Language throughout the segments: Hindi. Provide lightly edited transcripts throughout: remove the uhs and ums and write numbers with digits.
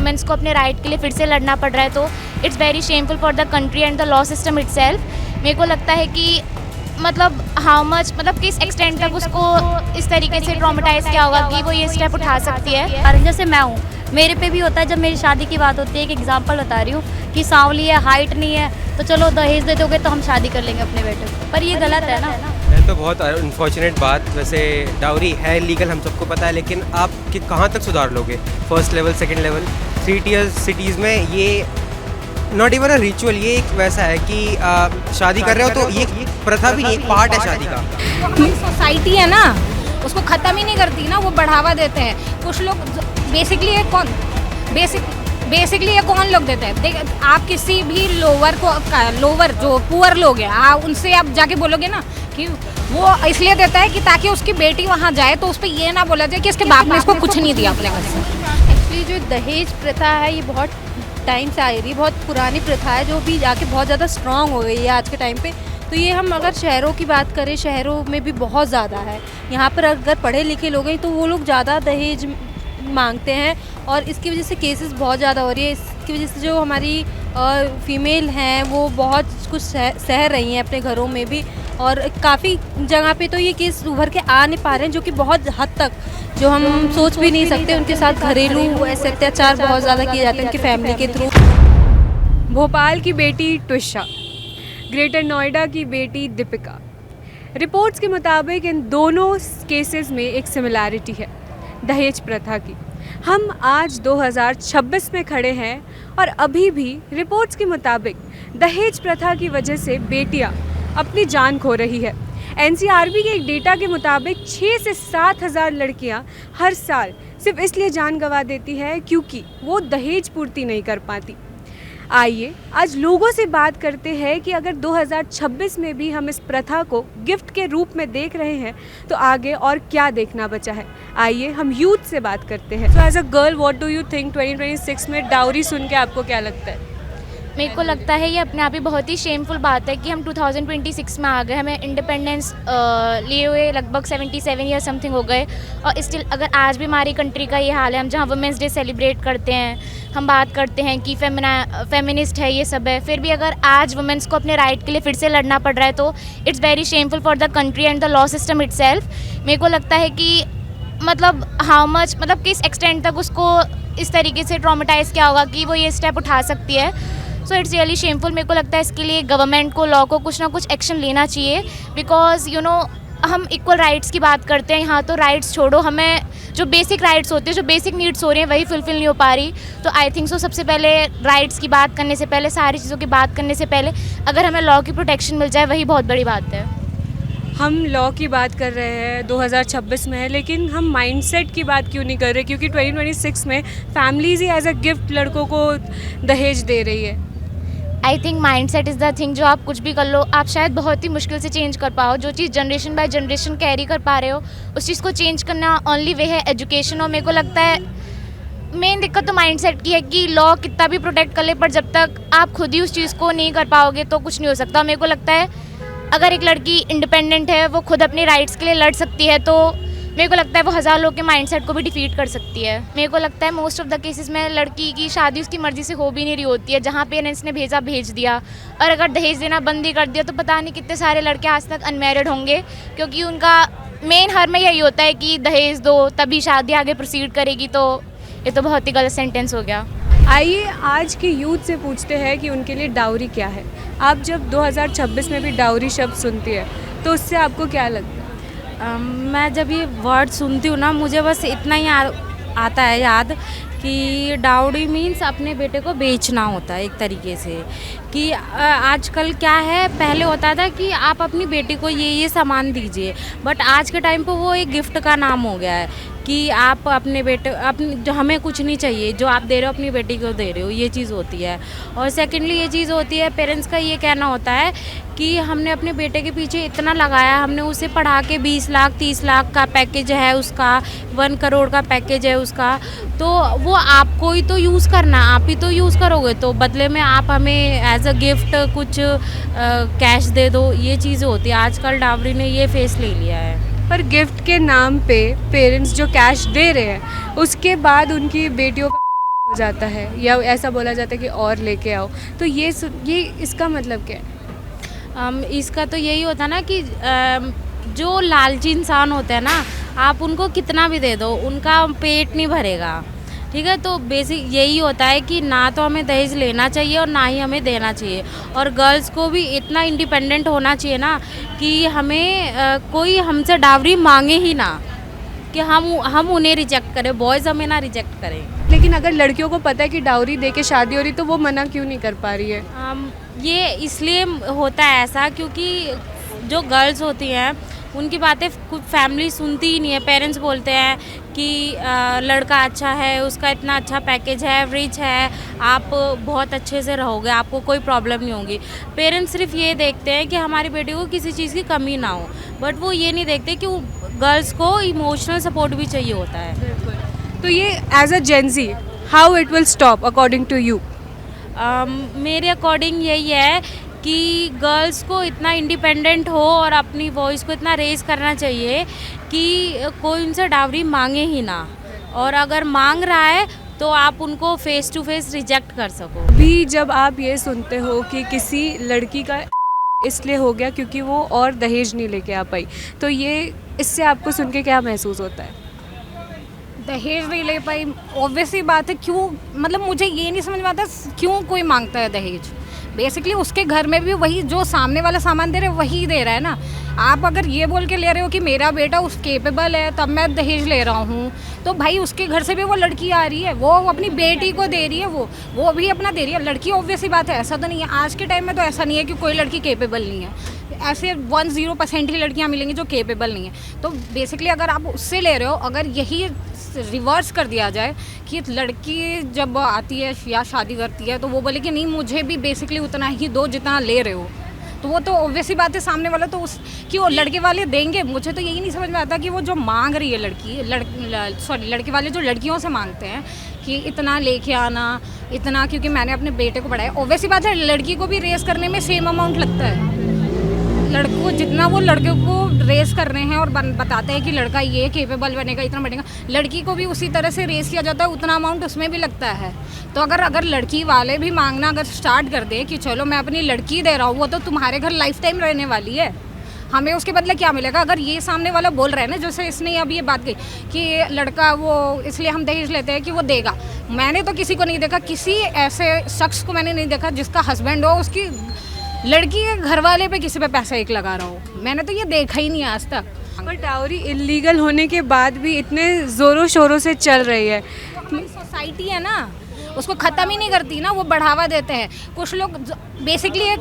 वुमेन्स को अपने राइट के लिए फिर से लड़ना पड़ रहा है, तो it's very shameful for the country and the law system itself. मेरे को लगता है कि मतलब हाउ मच, मतलब किस एक्सटेंट तक उसको इस तरीके से ट्रॉमेटाइज किया होगा कि वो ये स्टेप उठा सकती है। और जैसे मैं हूँ, मेरे पे भी होता है जब मेरी शादी की बात होती है। एक एग्जांपल बता रही हूँ कि सांवली है, हाइट नहीं है, तो चलो दहेज दे दोगे तो हम शादी कर लेंगे अपने बेटे को, पर ये गलत है ना। है तो बहुत अनफॉर्चुनेट बात। वैसे डाउरी है लीगल, हम सबको पता है, लेकिन आप कि कहाँ तक सुधार लोगे? First level, second level, 3 tier cities में ये नॉट इवन अ रिचुअल, ये एक वैसा है कि शादी कर रहे हो तो ये प्रथा भी नहीं, एक पार्ट है शादी का। हमारी सोसाइटी है ना, उसको ख़त्म ही नहीं करती ना, वो बढ़ावा देते हैं कुछ लोग। बेसिकली ये कौन लोग देते हैं? देख, आप किसी भी लोअर जो पुअर लोग हैं, उनसे आप जाके बोलोगे ना कि वो इसलिए देता है कि ताकि उसकी बेटी वहाँ जाए तो उस पर ये ना बोला जाए कि इसके बाप ने इसको कुछ नहीं दिया अपने घर से। एक्चुअली जो दहेज प्रथा है ये बहुत टाइम से आई रही, बहुत पुरानी प्रथा है जो भी जाके बहुत ज़्यादा स्ट्रॉन्ग हो गई है आज के टाइम पे। तो ये हम अगर शहरों की बात करें, शहरों में भी बहुत ज़्यादा है। यहाँ पर अगर पढ़े लिखे लोग हैं तो वो लोग ज़्यादा दहेज मांगते हैं और इसकी वजह से केसेस बहुत ज़्यादा हो रही है। इसकी वजह से जो हमारी फीमेल हैं वो बहुत कुछ सह रही हैं अपने घरों में भी, और काफ़ी जगह पे तो ये केस उभर के आ नहीं पा रहे हैं, जो कि बहुत हद तक जो हम सोच भी नहीं सकते। उनके साथ घरेलू ऐसे अत्याचार बहुत ज़्यादा किए जाते हैं उनकी फैमिली के थ्रू। भोपाल की बेटी ट्विशा, ग्रेटर नोएडा की बेटी दीपिका। रिपोर्ट्स के मुताबिक इन दोनों केसेस में एक सिमिलैरिटी है, दहेज प्रथा की। हम आज 2026 में खड़े हैं और अभी भी रिपोर्ट्स के मुताबिक दहेज प्रथा की वजह से बेटियां अपनी जान खो रही है। एनसीआरबी के एक डेटा के मुताबिक 6 से 7 हज़ार लड़कियां हर साल सिर्फ इसलिए जान गंवा देती है क्योंकि वो दहेज पूर्ति नहीं कर पाती। आइए आज लोगों से बात करते हैं कि अगर 2026 में भी हम इस प्रथा को गिफ्ट के रूप में देख रहे हैं तो आगे और क्या देखना बचा है। आइए हम यूथ से बात करते हैं। So as a girl, what do you think 2026 में डाउरी सुन के आपको क्या लगता है? मेरे को लगता है ये अपने आप ही बहुत ही शेमफुल बात है कि हम 2026 में आ गए, हमें इंडिपेंडेंस लिए हुए लगभग 77 या समथिंग हो गए, और स्टिल अगर आज भी हमारी कंट्री का ये हाल है, हम जहाँ वुमेंस डे सेलिब्रेट करते हैं, हम बात करते हैं कि फेमिनिस्ट है, ये सब है, फिर भी अगर आज वुमेंस को अपने राइट के लिए फिर से लड़ना पड़ रहा है तो it's very shameful for the country and the law system itself. मेरे को लगता है कि मतलब हाउ मच, मतलब किस एक्सटेंट तक उसको इस तरीके से ट्रॉमेटाइज किया होगा कि वो ये स्टेप उठा सकती है। So it's really shameful. मेरे को लगता है इसके लिए गवर्नमेंट को, लॉ को कुछ ना कुछ एक्शन लेना चाहिए, बिकॉज यू नो हम इक्वल राइट्स की बात करते हैं यहाँ, तो राइट्स छोड़ो, हमें जो बेसिक राइट्स होते हैं, जो बेसिक नीड्स हो रही हैं वही फुलफिल नहीं हो पा रही। तो आई थिंक सो सबसे पहले राइट्स की बात करने से पहले, सारी चीज़ों की बात करने से पहले अगर हमें लॉ की प्रोटेक्शन मिल जाए वही बहुत बड़ी बात है। हम लॉ की बात कर रहे हैं, 2026 में है, लेकिन हम माइंडसेट की बात क्यों नहीं कर रहे? क्योंकि 2026 में फैमिलीज ही एज अ गिफ्ट लड़कों को दहेज दे रही है। I think mind set is the thing, जो आप कुछ भी कर लो आप शायद बहुत ही मुश्किल से चेंज कर पाओ। जो चीज़ जनरेशन बाय जनरेशन कैरी कर पा रहे हो उस चीज़ को चेंज करना ओनली वे है एजुकेशन। और मेरे को लगता है मेन दिक्कत तो माइंड सेट की है कि लॉ कितना भी प्रोटेक्ट कर ले, पर जब तक आप खुद ही उस चीज़ को नहीं कर पाओगे तो कुछ नहीं हो सकता। मेरे को लगता है अगर एक लड़की इंडिपेंडेंट है, वो खुद अपने राइट्स के लिए लड़ सकती है, तो मेरे को लगता है वो हज़ार लोग के माइंडसेट को भी डिफीट कर सकती है। मेरे को लगता है मोस्ट ऑफ द केसेस में लड़की की शादी उसकी मर्ज़ी से हो भी नहीं रही होती है, जहाँ पेरेंट्स ने भेजा भेज दिया, और अगर दहेज देना बंद ही कर दिया तो पता नहीं कितने सारे लड़के आज तक अनमैरिड होंगे, क्योंकि उनका मेन हर में यही होता है कि दहेज दो तभी शादी आगे प्रोसीड करेगी। तो ये तो बहुत ही गलत सेंटेंस हो गया। आइए आज के यूथ से पूछते हैं कि उनके लिए डाउरी क्या है। आप जब 2026 में भी डाउरी शब्द सुनती है तो उससे आपको क्या लगता है? मैं जब ये वर्ड सुनती हूँ ना, मुझे बस इतना ही आता है याद कि डाउरी मीन्स अपने बेटे को बेचना होता है एक तरीके से। कि आजकल क्या है, पहले होता था कि आप अपनी बेटी को ये सामान दीजिए, बट आज के टाइम पे वो एक गिफ्ट का नाम हो गया है कि आप अपने बेटे जो हमें कुछ नहीं चाहिए, जो आप दे रहे हो अपनी बेटी को दे रहे हो, ये चीज़ होती है। और सेकेंडली ये चीज़ होती है, पेरेंट्स का ये कहना होता है कि हमने अपने बेटे के पीछे इतना लगाया, हमने उसे पढ़ा के 20 लाख 30 लाख का पैकेज है उसका, 1 करोड़ का पैकेज है उसका, तो वो आपको ही तो यूज़ करना, आप ही तो यूज़ करोगे, तो बदले में आप हमें एज अ गिफ्ट कुछ कैश दे दो, ये चीज़ होती है। आजकल डावरी ने ये फेस ले लिया है। पर गिफ्ट के नाम पे पेरेंट्स जो कैश दे रहे हैं उसके बाद उनकी बेटियों का हो जाता है या ऐसा बोला जाता है कि और लेके आओ, तो ये इसका मतलब क्या है? इसका तो यही होता ना कि जो लालची इंसान होते हैं ना, आप उनको कितना भी दे दो उनका पेट नहीं भरेगा, ठीक है। तो बेसिक यही होता है कि ना तो हमें दहेज लेना चाहिए और ना ही हमें देना चाहिए। और गर्ल्स को भी इतना इंडिपेंडेंट होना चाहिए ना कि हमें कोई हमसे डावरी मांगे ही ना, कि हम उन्हें रिजेक्ट करें, बॉयज़ हमें ना रिजेक्ट करें। लेकिन अगर लड़कियों को पता है कि डाउरी दे के शादी हो रही तो वो मना क्यों नहीं कर पा रही है? ये इसलिए होता है ऐसा क्योंकि जो गर्ल्स होती हैं उनकी बातें कुछ फैमिली सुनती ही नहीं है। पेरेंट्स बोलते हैं कि लड़का अच्छा है, उसका इतना अच्छा पैकेज है, रिच है, आप बहुत अच्छे से रहोगे, आपको कोई प्रॉब्लम नहीं होगी। पेरेंट्स सिर्फ ये देखते हैं कि हमारी बेटी को किसी चीज़ की कमी ना हो, बट वो ये नहीं देखते कि गर्ल्स को इमोशनल सपोर्ट भी चाहिए होता है। तो ये as a Gen Z how it will stop according to you? मेरे अकॉर्डिंग यही है कि गर्ल्स को इतना इंडिपेंडेंट हो और अपनी वॉइस को इतना रेज करना चाहिए कि कोई उनसे डावरी मांगे ही ना, और अगर मांग रहा है तो आप उनको फेस टू फेस रिजेक्ट कर सको। भी जब आप ये सुनते हो कि किसी लड़की का इसलिए हो गया क्योंकि वो और दहेज नहीं लेके आ पाई, तो ये इससे आपको सुन के क्या महसूस होता है? दहेज नहीं ले पाई, ऑब्वियसली बात है। क्यों, मतलब मुझे ये नहीं समझ में आता क्यों कोई मांगता है दहेज। बेसिकली उसके घर में भी वही जो सामने वाला सामान दे रहा है वही दे रहा है ना। आप अगर ये बोल के ले रहे हो कि मेरा बेटा उस केपेबल है तब मैं दहेज ले रहा हूँ, तो भाई उसके घर से भी वो लड़की आ रही है, वो अपनी बेटी को दे रही है, वो भी अपना दे रही है। लड़की ऑब्वियसली बात है, ऐसा तो नहीं है आज के टाइम में, तो ऐसा नहीं है कि कोई लड़की केपेबल नहीं है। ऐसे 10% ही लड़कियाँ मिलेंगी जो केपेबल नहीं है। तो बेसिकली अगर आप उससे ले रहे हो, अगर यही रिवर्स कर दिया जाए कि लड़की जब आती है या शादी करती है तो वो बोले कि नहीं मुझे भी बेसिकली उतना ही दो जितना ले रहे हो, तो वो तो ऑब्वियसली बात है सामने वाला तो क्यों लड़के वाले देंगे। मुझे तो यही नहीं समझ में आता कि वो जो मांग रही है लड़के वाले जो लड़कियों से मांगते हैं कि इतना लेके आना, इतना, क्योंकि मैंने अपने बेटे को पढ़ाया। ऑब्वियसली बात है लड़की को भी रेस करने में सेम अमाउंट लगता है। लड़कों जितना वो लड़के को रेस कर रहे हैं और बताते हैं कि लड़का ये केपेबल बनेगा, इतना बनेगा, लड़की को भी उसी तरह से रेस किया जाता है, उतना अमाउंट उसमें भी लगता है। तो अगर लड़की वाले भी मांगना अगर स्टार्ट कर दे कि चलो मैं अपनी लड़की दे रहा हूँ, वो तो तुम्हारे घर लाइफ टाइम रहने वाली है, हमें उसके बदले क्या मिलेगा? अगर ये सामने वाला बोल रहा है ना, जैसे इसने अभी ये बात कही कि लड़का वो इसलिए हम दहेज लेते हैं कि वो देगा। मैंने तो किसी को नहीं देखा, किसी ऐसे शख्स को मैंने नहीं देखा जिसका हस्बैंड हो उसकी लड़की के घर वाले पे किसी पे पैसा एक लगा रहा हो। मैंने तो ये देखा ही नहीं आज तक। पर डाउरी इलीगल होने के बाद भी इतने ज़ोरों शोरों से चल रही है। हमारी सोसाइटी है ना, उसको ख़त्म ही नहीं करती ना, वो बढ़ावा देते हैं कुछ लोग। बेसिकली ये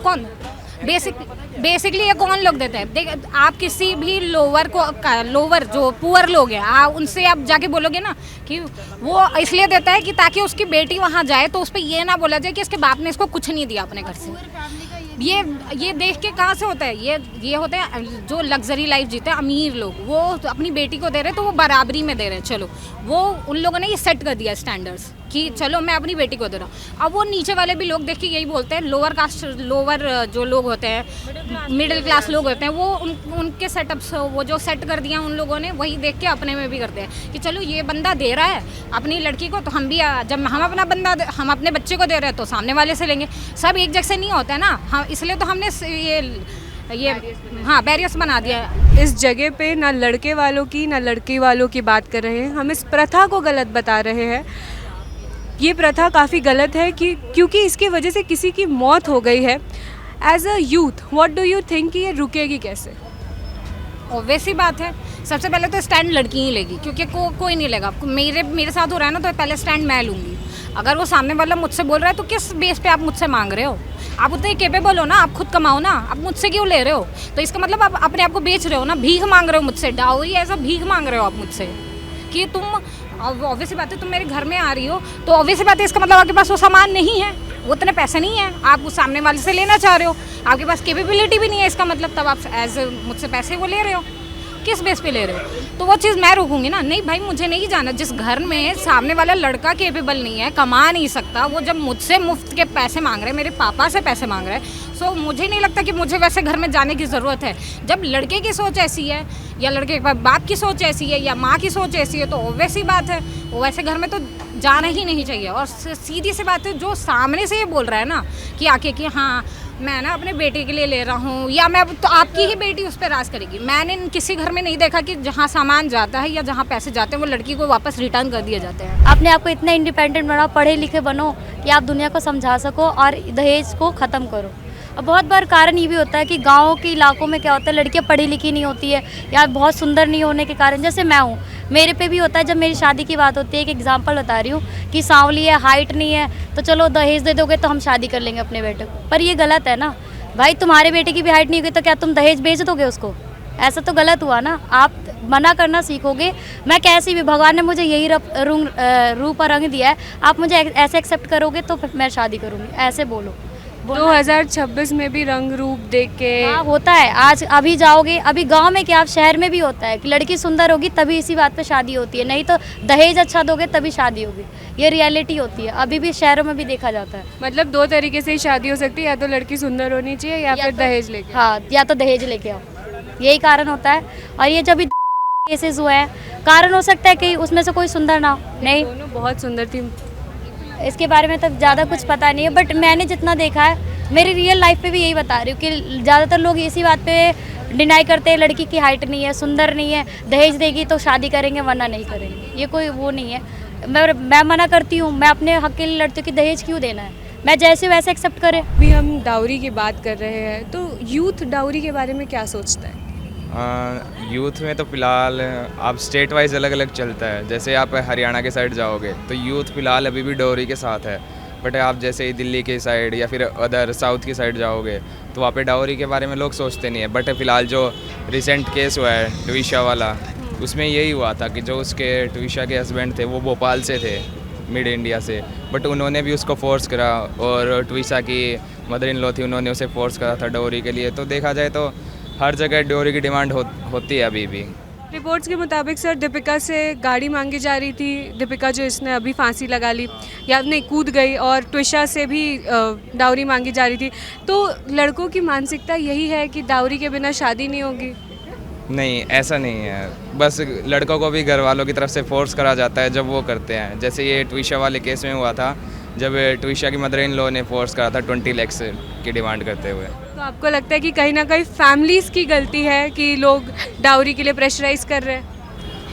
कौन लोग देते हैं? देख, आप किसी भी लोअर जो पुअर लोग हैं, आप उनसे आप जाके बोलोगे ना कि वो इसलिए देता है कि ताकि उसकी बेटी वहाँ जाए तो उस पर ये ना बोला जाए कि इसके बाप ने इसको कुछ नहीं दिया अपने घर से। ये देख के कहाँ से होता है? ये होते हैं जो लग्जरी लाइफ जीते हैं अमीर लोग, वो अपनी बेटी को दे रहे हैं तो वो बराबरी में दे रहे हैं। चलो वो उन लोगों ने ये सेट कर दिया स्टैंडर्ड्स कि चलो मैं अपनी बेटी को दे रहा हूँ। अब वो नीचे वाले भी लोग देख के यही बोलते हैं, लोअर जो लोग होते हैं, मिडिल क्लास लोग होते हैं, वो उनके सेटअप्स वो जो सेट कर दिया उन लोगों ने, वही देख के अपने में भी करते हैं कि चलो ये बंदा दे रहा है अपनी लड़की को, तो हम भी जब हम अपने बच्चे को दे रहे हैं तो सामने वाले से लेंगे। सब एक जैसे नहीं होता है ना, हाँ, इसलिए तो हमने ये हाँ बैरियर्स बना दिया है। इस जगह पे ना लड़के वालों की ना लड़की वालों की बात कर रहे हैं, हम इस प्रथा को गलत बता रहे हैं। ये प्रथा काफ़ी गलत है क्योंकि इसकी वजह से किसी की मौत हो गई है। As a youth what do you think कि ये रुकेगी कैसे? ऑब्वियसली बात है, सबसे पहले तो स्टैंड लड़की ही लेगी, क्योंकि कोई नहीं लेगा। मेरे साथ हो रहा है ना, तो पहले स्टैंड मैं लूँगी। अगर वो सामने वाला मुझसे बोल रहा है तो किस बेस पे आप मुझसे मांग रहे हो? आप उतने केपेबल हो ना, आप खुद कमाओ ना, आप मुझसे क्यों ले रहे हो? तो इसका मतलब आप अपने आप को बेच रहे हो ना, भीख मांग रहे हो मुझसे। डाउरी ऐसा भीख मांग रहे हो आप मुझसे कि तुम, ऑब्वियसली बात है तुम मेरे घर में आ रही हो, तो ऑब्वियसली बात है इसका मतलब आपके पास वो सामान नहीं है, वो उतने पैसे नहीं है, आप उस सामने वाले से लेना चाह रहे हो, आपके पास कैपेबिलिटी भी नहीं है, इसका मतलब तब आप मुझसे पैसे वो ले रहे हो। किस बेस पे ले रहे हो? तो वो चीज़ मैं रोकूंगी ना, नहीं भाई मुझे नहीं जाना। जिस घर में सामने वाला लड़का केपेबल नहीं है, कमा नहीं सकता, वो जब मुझसे मुफ्त के पैसे मांग रहे हैं, मेरे पापा से पैसे मांग रहे हैं, सो मुझे नहीं लगता कि मुझे वैसे घर में जाने की ज़रूरत है। जब लड़के की सोच ऐसी है या लड़के के बाप की सोच ऐसी है या माँ की सोच ऐसी है तो ऑब्वियस सी बात है वो वैसे घर में तो जाना ही नहीं चाहिए। और सीधी सी बात है, जो सामने से ये बोल रहा है ना कि आके कि हाँ मैं ना अपने बेटे के लिए ले रहा हूँ या मैं, तो आपकी ही बेटी उस पर राज करेगी। मैंने किसी घर में नहीं देखा कि जहाँ सामान जाता है या जहाँ पैसे जाते हैं वो लड़की को वापस रिटर्न कर दिए जाते हैं। अपने आप को इतना इंडिपेंडेंट बनाओ, पढ़े लिखे बनो कि आप दुनिया को समझा सको और दहेज को ख़त्म करो। और बहुत बार कारण ये भी होता है कि गाँव के इलाकों में क्या होता है, लड़कियाँ पढ़ी लिखी नहीं होती है या बहुत सुंदर नहीं होने के कारण, जैसे मैं हूँ, मेरे पे भी होता है। जब मेरी शादी की बात होती है, एक एग्जांपल बता रही हूँ कि सांवली है, हाइट नहीं है, तो चलो दहेज दे दोगे तो हम शादी कर लेंगे अपने बेटे को। पर ये गलत है ना भाई, तुम्हारे बेटे की भी हाइट नहीं होगी तो क्या तुम दहेज बेच दोगे उसको? ऐसा तो गलत हुआ ना। आप मना करना सीखोगे। मैं कैसी भी, भगवान ने मुझे यही रूप और रंग दिया है, आप मुझे ऐसे एक्सेप्ट करोगे तो फिर मैं शादी करूँगी, ऐसे बोलो। 2026 में भी रंग रूप देख के हाँ होता है। आज अभी जाओगे, अभी गांव में क्या, आप शहर में भी होता है कि लड़की सुंदर होगी तभी इसी बात पे शादी होती है, नहीं तो दहेज अच्छा दोगे तभी शादी होगी। ये रियलिटी होती है, अभी भी शहरों में भी देखा जाता है। मतलब 2 तरीके से ही शादी हो सकती है, या तो लड़की सुंदर होनी चाहिए या फिर दहेज लेके। हाँ, या तो दहेज लेके आओ, यही कारण होता है। और ये जब केसेस हुए हैं, कारण हो सकता है कि उसमें से कोई सुंदर ना हो। नहीं, दोनों बहुत सुंदर थी। इसके बारे में तो ज़्यादा कुछ पता नहीं है, बट मैंने जितना देखा है, मेरी रियल लाइफ पे भी यही बता रही हूँ कि ज़्यादातर लोग इसी बात पे डिनाई करते हैं, लड़की की हाइट नहीं है, सुंदर नहीं है, दहेज देगी तो शादी करेंगे वरना नहीं करेंगे। ये कोई वो नहीं है। मैं मना करती हूँ, मैं अपने हक के लिए लड़ती हूँ कि दहेज क्यों देना है, मैं जैसे वैसे एक्सेप्ट करें। अभी हम डाउरी की बात कर रहे हैं, तो यूथ डाउरी के बारे में क्या सोचता है? यूथ में तो फ़िलहाल आप स्टेट वाइज अलग अलग चलता है। जैसे आप हरियाणा के साइड जाओगे तो यूथ फ़िलहाल अभी भी डाउरी के साथ है, बट आप जैसे ही दिल्ली के साइड या फिर अदर साउथ की साइड जाओगे तो वहाँ पे डाउरी के बारे में लोग सोचते नहीं है। बट फ़िलहाल जो रिसेंट केस हुआ है ट्विशा वाला, उसमें यही हुआ था कि जो उसके ट्विशा के हस्बैंड थे वो भोपाल से थे, मिड इंडिया से, बट उन्होंने भी उसको फोर्स करा और ट्विशा की मदर इन लॉ थी, उन्होंने उसे फोर्स करा था डाउरी के लिए। तो देखा जाए तो हर जगह डाउरी की डिमांड होती है अभी भी। रिपोर्ट्स के मुताबिक सर दीपिका से गाड़ी मांगी जा रही थी, दीपिका जो इसने अभी फांसी लगा ली या नहीं कूद गई, और ट्विशा से भी डाउरी मांगी जा रही थी। तो लड़कों की मानसिकता यही है कि डाउरी के बिना शादी नहीं होगी? नहीं, ऐसा नहीं है। बस लड़कों को भी घर वालों की तरफ से फोर्स करा जाता है जब वो करते हैं। जैसे ये ट्विशा वाले केस में हुआ था, जब ट्विशा की मदर इन लॉ ने फोर्स करा था 20 लाख की डिमांड करते हुए। तो आपको लगता है कि कहीं ना कहीं फैमिलीज़ की गलती है कि लोग डाउरी के लिए प्रेशराइज कर रहे हैं?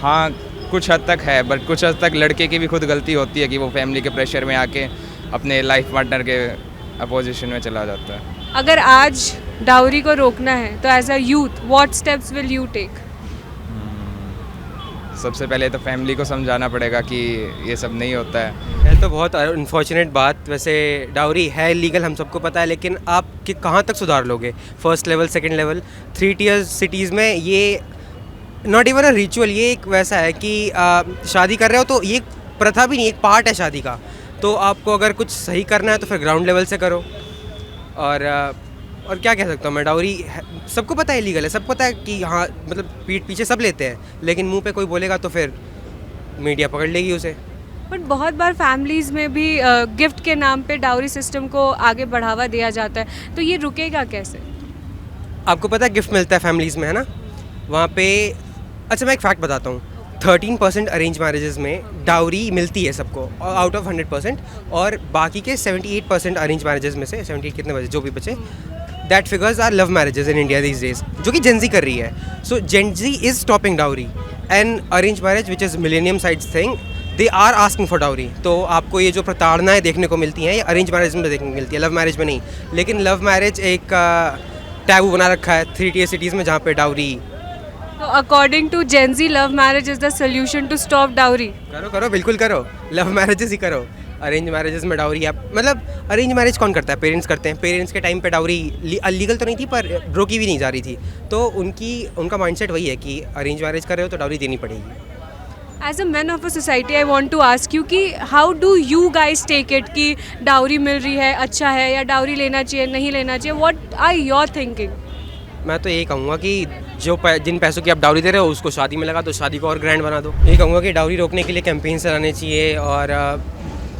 हाँ, कुछ हद तक है, बट कुछ हद तक लड़के की भी खुद गलती होती है कि वो फैमिली के प्रेशर में आके अपने लाइफ पार्टनर के अपोजिशन में चला जाता है। अगर आज डाउरी को रोकना है तो as a youth what steps will you take? सबसे पहले तो फैमिली को समझाना पड़ेगा कि ये सब नहीं होता है। है तो बहुत अनफॉर्चुनेट बात। वैसे डाउरी है लीगल, हम सबको पता है, लेकिन आप कि कहाँ तक सुधार लोगे? First level, second level, 3 tier cities में ये नॉट इवन अ रिचुअल। ये एक वैसा है कि शादी कर रहे हो तो ये प्रथा भी नहीं, एक पार्ट है शादी का। तो आपको अगर कुछ सही करना है तो फिर ग्राउंड लेवल से करो। और क्या कह सकता हूँ मैं, डाउरी सबको पता है लीगल है, सबको पता है कि हाँ, मतलब पीठ पीछे सब लेते हैं, लेकिन मुंह पे कोई बोलेगा तो फिर मीडिया पकड़ लेगी उसे। बट बहुत बार फैमिलीज़ में भी गिफ्ट के नाम पे डाउरी सिस्टम को आगे बढ़ावा दिया जाता है, तो ये रुकेगा कैसे? आपको पता है गिफ्ट मिलता है फैमिलीज़ में, है ना, वहाँ पे। अच्छा, मैं एक फैक्ट बताता हूँ, 13% अरेंज मैरिजेस में डाउरी मिलती है सबको आउट ऑफ 100%, और बाकी के 78% अरेंज मैरिजेस में से 78 कितने बचे जो भी बचे, that figures are love marriages in India these days, जो कि जेन ज़ी कर रही है। So Gen Z is stopping dowry, and arrange marriage which is millennium sides thing, they are asking for dowry. तो आपको ये जो प्रताड़नाएँ देखने को मिलती हैं ये अरेंज मैरिज में देखने को मिलती है, लव मैरिज में नहीं। लेकिन लव मैरिज एक टैबू बना रखा है 3 टियर सिटीज़ में, जहाँ पे डाउरी। तो according to Gen Z love marriage is the solution to stop dowry? करो, बिल्कुल करो, लव मैरिजेस ही करो। अरेंज मैरिजेस में डाउरी, आप मतलब अरेंज मैरिज कौन करता है? पेरेंट्स करते हैं। पेरेंट्स के टाइम पे डाउरी लीगल तो नहीं थी, पर रोकी भी नहीं जा रही थी। तो उनका माइंडसेट वही है कि अरेंज मैरिज कर रहे हो तो डाउरी देनी पड़ेगी। As a man of a society I want to ask you कि how do you guys take it कि डाउरी मिल रही है, अच्छा है, या डाउरी लेना चाहिए, नहीं लेना चाहिए? What are your thinking? मैं तो यही कहूँगा कि जिन पैसों की आप डाउरी दे रहे हो उसको शादी में लगा दो, शादी को और ग्रैंड बना दो। ये कहूँगा कि डाउरी रोकने के लिए कैंपेन चलाने चाहिए और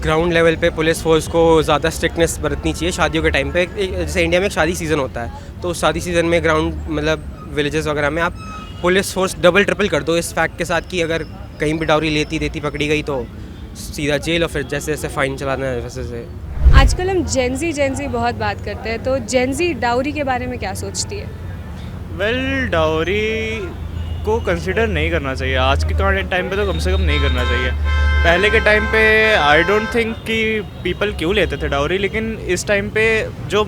ग्राउंड लेवल पे पुलिस फोर्स को ज़्यादा स्ट्रिक्टनेस बरतनी चाहिए शादियों के टाइम पे। जैसे इंडिया में एक शादी सीज़न होता है, तो उस शादी सीज़न में ग्राउंड मतलब विलेजेस वगैरह में आप पुलिस फोर्स डबल ट्रिपल कर दो इस फैक्ट के साथ कि अगर कहीं भी डाउरी लेती देती पकड़ी गई तो सीधा जेल और फिर जैसे जैसे फ़ाइन चलाना है वैसे से। आजकल हम जेंजी बहुत बात करते हैं, तो जेंजी डाउरी के बारे में क्या सोचती है? वेल डाउरी को कंसिडर नहीं करना चाहिए आज के टाइम पे, तो कम से कम नहीं करना चाहिए। पहले के टाइम पे आई डोंट थिंक कि पीपल क्यों लेते थे डाउरी, लेकिन इस टाइम पे जो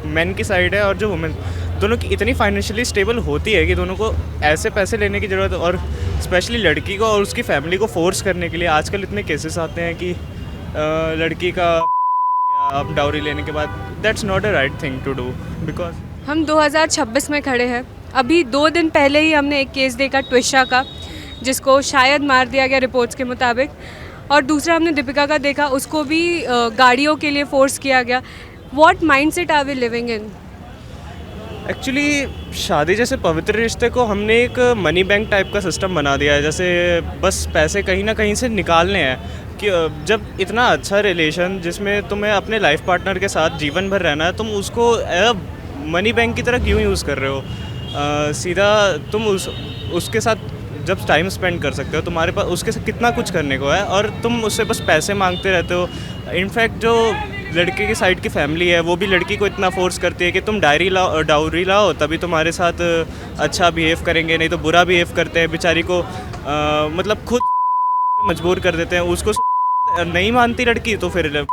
मेन की साइड है और जो वुमेन, दोनों की इतनी फाइनेंशियली स्टेबल होती है कि दोनों को ऐसे पैसे लेने की ज़रूरत, और स्पेशली लड़की को और उसकी फैमिली को फोर्स करने के लिए आजकल इतने केसेस आते हैं कि लड़की का आप डाउरी लेने के बाद, that's not a right thing to do. Because हम 2026 में खड़े हैं। अभी 2 दिन पहले ही हमने एक केस देखा ट्विशा का, जिसको शायद मार दिया गया रिपोर्ट्स के मुताबिक, और दूसरा हमने दीपिका का देखा, उसको भी गाड़ियों के लिए फोर्स किया गया। What mindset are we living in? Actually शादी जैसे पवित्र रिश्ते को हमने एक मनी बैंक टाइप का सिस्टम बना दिया है, जैसे बस पैसे कहीं ना कहीं से निकालने हैं। कि जब इतना अच्छा रिलेशन जिसमें तुम्हें अपने लाइफ पार्टनर के साथ जीवन भर रहना है, तुम उसको मनी बैंक की तरह क्यों यूज़ कर रहे हो? सीधा तुम उसके साथ जब टाइम स्पेंड कर सकते हो, तुम्हारे पास उसके साथ कितना कुछ करने को है, और तुम उससे बस पैसे मांगते रहते हो। इनफैक्ट जो लड़के की साइड की फैमिली है वो भी लड़की को इतना फोर्स करती है कि तुम डाउरी लाओ तभी तुम्हारे साथ अच्छा बिहेव करेंगे, नहीं तो बुरा बिहेव करते हैं। बेचारी को मतलब खुद मजबूर कर देते हैं, उसको नहीं मानती लड़की तो फिर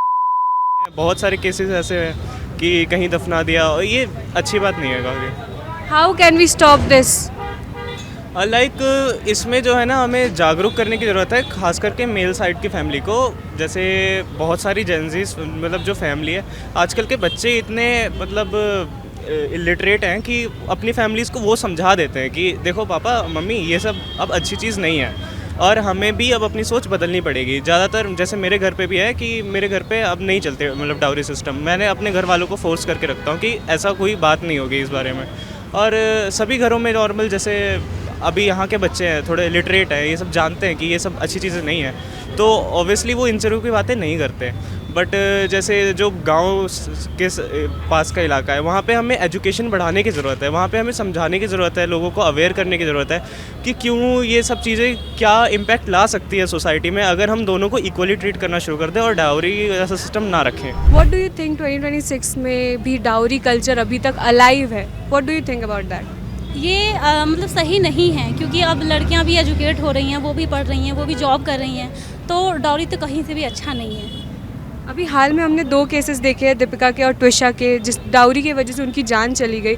बहुत सारे केसेस ऐसे हैं कि कहीं दफना दिया, और ये अच्छी बात नहीं है काफ़ी। How can we stop this? Like इसमें जो है ना, हमें जागरूक करने की ज़रूरत है, खास करके मेल साइड की फैमिली को। जैसे बहुत सारी जेंजीज मतलब जो फैमिली है, आजकल के बच्चे इतने मतलब इलिटरेट हैं कि अपनी फैमिलीज़ को वो समझा देते हैं कि देखो पापा मम्मी ये सब अब अच्छी चीज़ नहीं है, और हमें भी अब अपनी सोच बदलनी पड़ेगी। ज़्यादातर जैसे मेरे घर पे भी है कि मेरे घर पे अब नहीं चलते मतलब डाउरी सिस्टम। मैंने अपने घर वालों को फोर्स करके रखता हूँ कि ऐसा कोई बात नहीं होगी इस बारे में। और सभी घरों में नॉर्मल, जैसे अभी यहाँ के बच्चे हैं थोड़े लिटरेट हैं, ये सब जानते हैं कि ये सब अच्छी चीज़ें नहीं है, तो ऑब्वियसली वो इन तरह की बातें नहीं करते। बट जैसे जो गांव के पास का इलाका है, वहाँ पे हमें एजुकेशन बढ़ाने की ज़रूरत है, वहाँ पे हमें समझाने की ज़रूरत है, लोगों को अवेयर करने की ज़रूरत है कि क्यों ये सब चीज़ें क्या इम्पैक्ट ला सकती है सोसाइटी में अगर हम दोनों को इक्वली ट्रीट करना शुरू कर दें और डाउरी ऐसा सिस्टम ना रखें। व्हाट डू यू थिंक 2026 में भी डाउरी कल्चर अभी तक अलाइव है? What do you think about that? ये मतलब सही नहीं है, क्योंकि अब लड़कियां भी एजुकेट हो रही हैं, वो भी पढ़ रही हैं, वो भी जॉब कर रही हैं, तो डाउरी तो कहीं से भी अच्छा नहीं है। अभी हाल में हमने 2 केसेस देखे हैं, दीपिका के और ट्विशा के, जिस डाउरी की वजह से उनकी जान चली गई।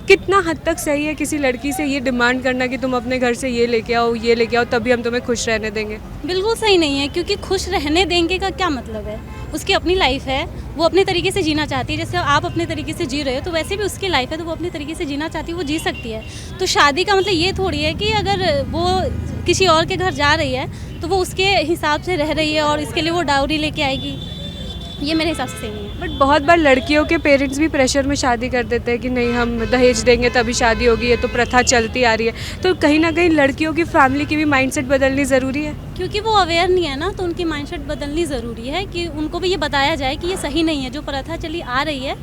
कितना हद तक सही है किसी लड़की से ये डिमांड करना कि तुम अपने घर से ये लेके आओ तभी हम तुम्हें खुश रहने देंगे? बिल्कुल सही नहीं है, क्योंकि खुश रहने देंगे का क्या मतलब है? उसकी अपनी लाइफ है, वो अपने तरीके से जीना चाहती है। जैसे आप अपने तरीके से जी रहे हो, तो वैसे भी उसकी लाइफ है, तो वो अपने तरीके से जीना चाहती है, वो जी सकती है। तो शादी का मतलब ये थोड़ी है कि अगर वो किसी और के घर जा रही है तो वो उसके हिसाब से रह रही है और इसके लिए वो डाउरी लेके आएगी, ये मेरे हिसाब से सही नहीं है। बट बहुत बार लड़कियों के पेरेंट्स भी प्रेशर में शादी कर देते हैं कि नहीं हम दहेज देंगे तभी शादी होगी, ये तो प्रथा चलती आ रही है। तो कहीं ना कहीं लड़कियों की फैमिली की भी माइंडसेट बदलनी ज़रूरी है, क्योंकि वो अवेयर नहीं है ना, तो उनकी माइंडसेट बदलनी ज़रूरी है कि उनको भी ये बताया जाए कि ये सही नहीं है, जो प्रथा चली आ रही है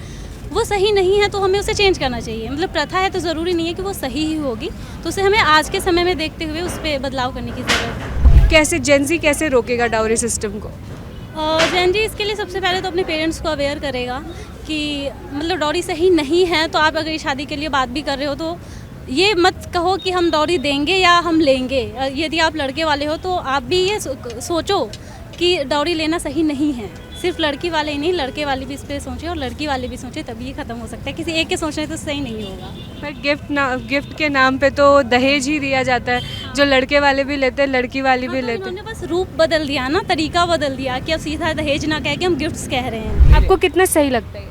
वो सही नहीं है, तो हमें उसे चेंज करना चाहिए। मतलब प्रथा है तो ज़रूरी नहीं है कि वो सही ही होगी, तो उसे हमें आज के समय में देखते हुए उस पर बदलाव करने की ज़रूरत है। कैसे जेंजी कैसे रोकेगा डाउरी सिस्टम को? जेंजी इसके लिए सबसे पहले तो अपने पेरेंट्स को अवेयर करेगा कि मतलब डॉरी सही नहीं है। तो आप अगर ये शादी के लिए बात भी कर रहे हो तो ये मत कहो कि हम डॉरी देंगे या हम लेंगे। यदि आप लड़के वाले हो तो आप भी ये सोचो कि डॉरी लेना सही नहीं है। सिर्फ लड़की वाले ही नहीं, लड़के वाले भी इस पर सोचें और लड़की वाले भी सोचें, तभी ये ख़त्म हो सकता है। किसी एक के सोचने तो सही नहीं होगा। पर गिफ्ट के नाम पे तो दहेज ही दिया जाता है, जो लड़के वाले भी लेते हैं लड़की वाली भी लेते हैं। उन्होंने बस रूप बदल दिया ना, तरीका बदल दिया कि अब सीधा दहेज ना कह के हम गिफ्ट्स कह रहे हैं। आपको कितना सही लगता है?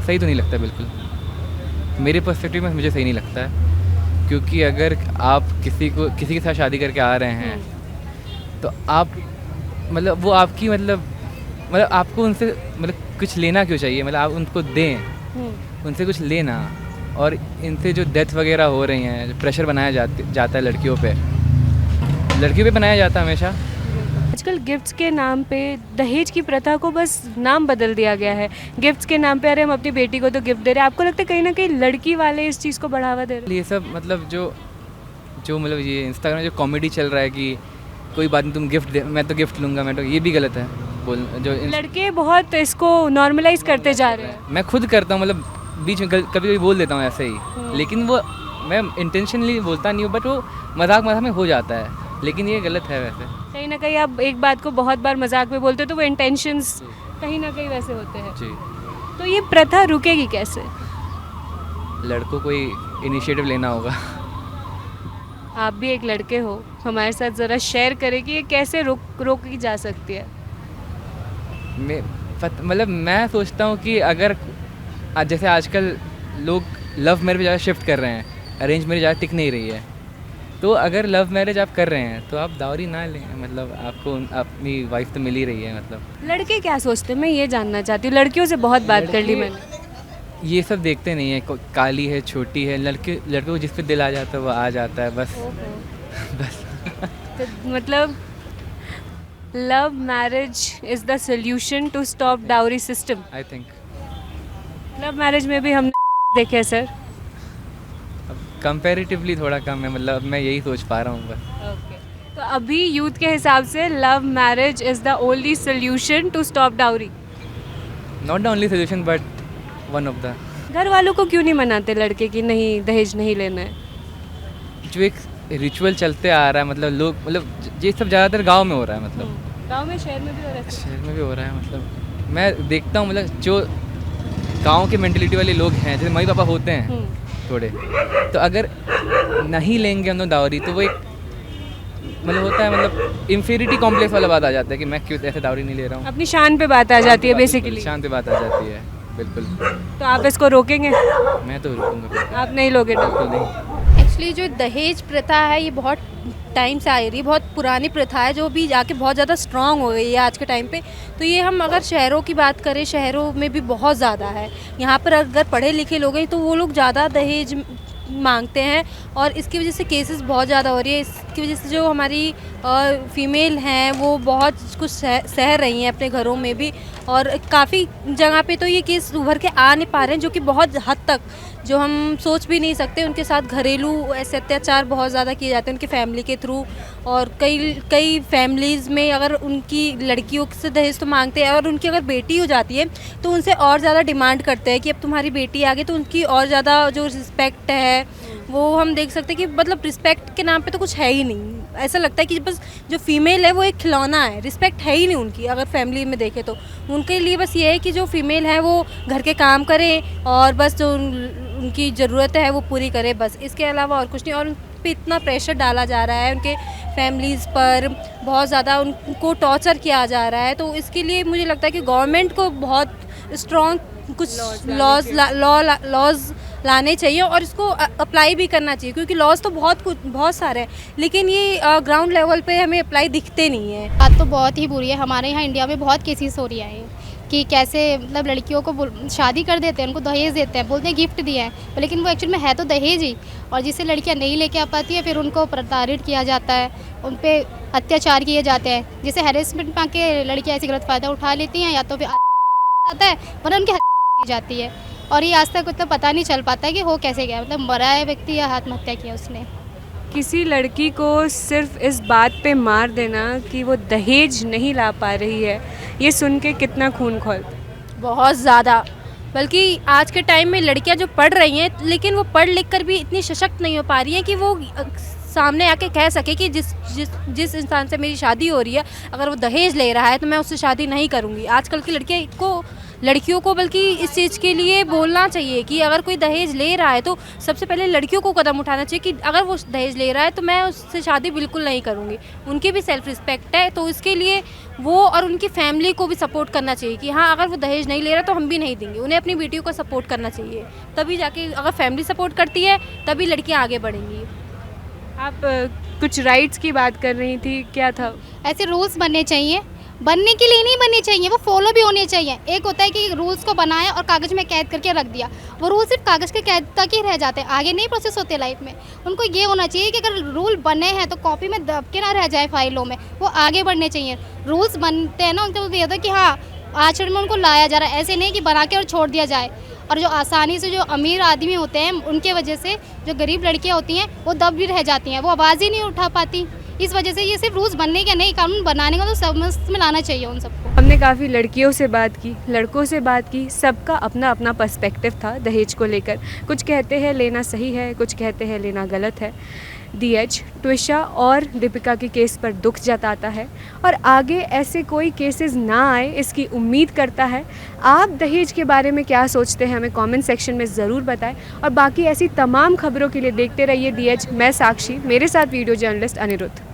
सही तो नहीं लगता बिल्कुल, मेरे पर्सपेक्टिव में मुझे सही नहीं लगता है। क्योंकि अगर आप किसी के साथ शादी करके आ रहे हैं तो आप मतलब वो आपकी मतलब आपको उनसे मतलब कुछ लेना क्यों चाहिए? मतलब आप उनको दें, उनसे कुछ लेना, और इनसे जो डेथ वगैरह हो रही हैं, जो प्रेशर बनाया जाता है लड़कियों पे बनाया जाता है हमेशा। आजकल गिफ्ट्स के नाम पे दहेज की प्रथा को बस नाम बदल दिया गया है। गिफ्ट्स के नाम पे अरे हम अपनी बेटी को तो गिफ्ट दे रहे हैं। आपको लगता है कहीं ना कहीं लड़की वाले इस चीज़ को बढ़ावा दे रहे हैं? ये सब मतलब जो मतलब ये इंस्टाग्राम जो कॉमेडी चल रहा है कि कोई बात नहीं तुम गिफ्ट दे, मैं तो गिफ्ट लूँगा, मैं तो, ये भी गलत है बोल जो लड़के बहुत इसको नॉर्मलाइज करते जा रहे हैं। मैं खुद करता हूँ, मतलब बीच में कभी कभी बोल देता हूँ ऐसे ही, लेकिन वो मैं इंटेंशनली बोलता नहीं हूँ, बट वो मजाक में हो जाता है, लेकिन ये गलत है वैसे। कहीं ना कहीं आप एक बात को बहुत बार मजाक में बोलते हो तो वो इंटेंशंस कहीं ना कहीं वैसे होते हैं जी। तो ये प्रथा रुकेगी कैसे? लड़कों को ही इनिशिएटिव लेना होगा। आप भी एक लड़के हो, हमारे साथ ज़रा शेयर करें कि ये कैसे रोकी जा सकती है। मतलब मैं सोचता हूँ कि अगर जैसे आजकल लोग लव मैरिज ज़्यादा शिफ्ट कर रहे हैं, अरेंज मैरिज ज़्यादा टिक नहीं रही है, तो अगर लव मैरिज आप कर रहे हैं तो आप दावरी ना लें, मतलब आपको अपनी वाइफ तो मिल ही रही है। मतलब लड़के क्या सोचते हैं, मैं ये जानना चाहती हूँ। लड़कियों से बहुत बात कर ली मैंने, ये सब देखते नहीं है, काली है, छोटी है, लड़कों को जिस पे दिल आ जाता है वो आ जाता है बस। बस तो मतलब love marriage is the solution to stop dowry system. I think love marriage में भी हम देखे सर, अब कंपैरेटिवली थोड़ा कम है, मतलब मैं यही सोच पा रहा हूँ बस। तो अभी यूथ के हिसाब से love marriage is the only solution to stop dowry. Not the only solution but one of the. घर वालों को क्यों नहीं मनाते लड़के की नहीं दहेज नहीं लेना है? जो एक रिचुअल चलते आ रहा है, मतलब लोग, मतलब ये सब ज़्यादातर गांव में हो रहा है, मतलब गांव में, शहर में भी हो रहा है। शहर में भी हो रहा है, मतलब मैं देखता हूँ, मतलब जो गांव के मेंटलिटी वाले लोग हैं, जैसे मम्मी पापा होते हैं थोड़े, तो अगर नहीं लेंगे हम लोग दावरी तो वो एक मतलब होता है, मतलब इंफीरिटी कॉम्प्लेक्स वाला बात आ जाता है कि मैं क्यों ऐसे दावरी नहीं ले रहा हूँ। अपनी शान पे बात आ जाती है बेसिकली। शान पे बात आ जाती है, बिल्कुल। तो आप इसको रोकेंगे? मैं तो रुकूंगा। आप नहीं लोगे? बिल्कुल नहीं। एक्चुअली जो दहेज प्रथा है ये बहुत टाइम से आ रही है, बहुत पुरानी प्रथा है जो भी जाके बहुत ज़्यादा स्ट्रॉन्ग हो गई है आज के टाइम पे। तो ये हम अगर शहरों की बात करें, शहरों में भी बहुत ज़्यादा है। यहाँ पर अगर पढ़े लिखे लोग हैं तो वो लोग ज़्यादा दहेज मांगते हैं और इसकी वजह से केसेस बहुत ज़्यादा हो रही है। इसकी वजह से जो हमारी फीमेल हैं वो बहुत कुछ सह रही हैं अपने घरों में भी, और काफ़ी जगह पे तो ये केस उभर के आ नहीं पा रहे हैं, जो कि बहुत हद तक जो हम सोच भी नहीं सकते। उनके साथ घरेलू ऐसे अत्याचार बहुत ज़्यादा किए जाते हैं उनकी फैमिली के थ्रू, और कई फैमिलीज़ में अगर उनकी लड़कियों से दहेज तो मांगते हैं, और उनकी अगर बेटी हो जाती है तो उनसे और ज़्यादा डिमांड करते हैं कि अब तुम्हारी बेटी आ गई, तो उनकी और ज़्यादा जो रिस्पेक्ट है वो हम देख सकते हैं कि मतलब रिस्पेक्ट के नाम पे तो कुछ है ही नहीं। ऐसा लगता है कि बस जो फीमेल है वो एक खिलौना है, रिस्पेक्ट है ही नहीं उनकी। अगर फैमिली में देखें तो उनके लिए बस ये है कि जो फीमेल है वो घर के काम करे और बस जो उनकी ज़रूरत है वो पूरी करे, बस इसके अलावा और कुछ नहीं। और उन पे इतना प्रेशर डाला जा रहा है, उनके फैमिलीज़ पर बहुत ज़्यादा उनको टॉर्चर किया जा रहा है। तो इसके लिए मुझे लगता है कि गवर्नमेंट को बहुत स्ट्रॉन्ग कुछ लॉज लाने चाहिए और इसको अप्लाई भी करना चाहिए, क्योंकि लॉज तो बहुत सारे हैं, लेकिन ये ग्राउंड लेवल पे हमें अप्लाई दिखते नहीं है। बात तो बहुत ही बुरी है। हमारे यहाँ इंडिया में बहुत केसेस हो रही हैं कि कैसे मतलब लड़कियों को शादी कर देते हैं, उनको दहेज देते हैं, बोलते हैं गिफ्ट दिया है, लेकिन वो एक्चुअल में है तो दहेज ही। और जिससे लड़कियाँ नहीं लेके आ पाती है फिर उनको प्रताड़ित किया जाता है, उन पर अत्याचार किए जाते हैं। जैसे हैरेसमेंट पा के लड़कियाँ ऐसी गलत फ़ायदा उठा लेती हैं, या तो फिर आता है वरना उनकी हत्या की जाती है। और ये आज तक मतलब पता नहीं चल पाता है कि हो कैसे गया, मतलब मरा है व्यक्ति या आत्महत्या किया उसने। किसी लड़की को सिर्फ इस बात पे मार देना कि वो दहेज नहीं ला पा रही है, ये सुन के कितना खून खौलता है? बहुत ज़्यादा। बल्कि आज के टाइम में लड़कियां जो पढ़ रही हैं लेकिन वो पढ़ लिख कर भी इतनी सशक्त नहीं हो पा रही हैं कि वो सामने आके कह सके कि जिस इंसान से मेरी शादी हो रही है अगर वो दहेज ले रहा है तो मैं उससे शादी नहीं करूँगी। आजकल की लड़कियों को बल्कि इस चीज़ के लिए बोलना चाहिए कि अगर कोई दहेज ले रहा है तो सबसे पहले लड़कियों को कदम उठाना चाहिए कि अगर वो दहेज ले रहा है तो मैं उससे शादी बिल्कुल नहीं करूँगी। उनकी भी सेल्फ रिस्पेक्ट है, तो इसके लिए वो और उनकी फैमिली को भी सपोर्ट करना चाहिए कि हाँ अगर वो दहेज नहीं ले रहा तो हम भी नहीं देंगे। उन्हें अपनी बेटियों को सपोर्ट करना चाहिए, तभी जाके अगर फैमिली सपोर्ट करती है तभी लड़कियाँ आगे बढ़ेंगी। आप कुछ राइट्स की बात कर रही थी, क्या था? ऐसे रूल्स बनने चाहिए बनने के लिए नहीं बननी चाहिए, वो फॉलो भी होने चाहिए। एक होता है कि रूल्स को बनाया और कागज़ में कैद करके रख दिया, वो रूल सिर्फ कागज़ के कैद तक ही रह जाते हैं, आगे नहीं प्रोसेस होते लाइफ में। उनको ये होना चाहिए कि अगर रूल बने हैं तो कॉपी में दब के ना रह जाए फाइलों में, वो आगे बढ़ने चाहिए। रूल्स बनते हैं ना उनको ये होता है कि हाँ आचरण में उनको लाया जा रहा है, ऐसे नहीं कि बना के और छोड़ दिया जाए। और जो आसानी से जो अमीर आदमी होते हैं उनके वजह से जो गरीब लड़कियां होती हैं वो दब भी रह जाती हैं, वो आवाज़ ही नहीं उठा पाती। इस वजह से ये सिर्फ रूल्स बनने का नहीं, कानून बनाने का तो समझ में लाना चाहिए उन सबको। हमने काफ़ी लड़कियों से बात की, लड़कों से बात की, सबका अपना अपना पर्सपेक्टिव था दहेज को लेकर। कुछ कहते हैं लेना सही है, कुछ कहते हैं लेना गलत है। DH ट्विशा और दीपिका के केस पर दुख जताता है और आगे ऐसे कोई केसेस ना आए इसकी उम्मीद करता है। आप दहेज के बारे में क्या सोचते हैं हमें कमेंट सेक्शन में ज़रूर बताएं और बाकी ऐसी तमाम खबरों के लिए देखते रहिए DH। मैं साक्षी, मेरे साथ वीडियो जर्नलिस्ट अनिरुद्ध।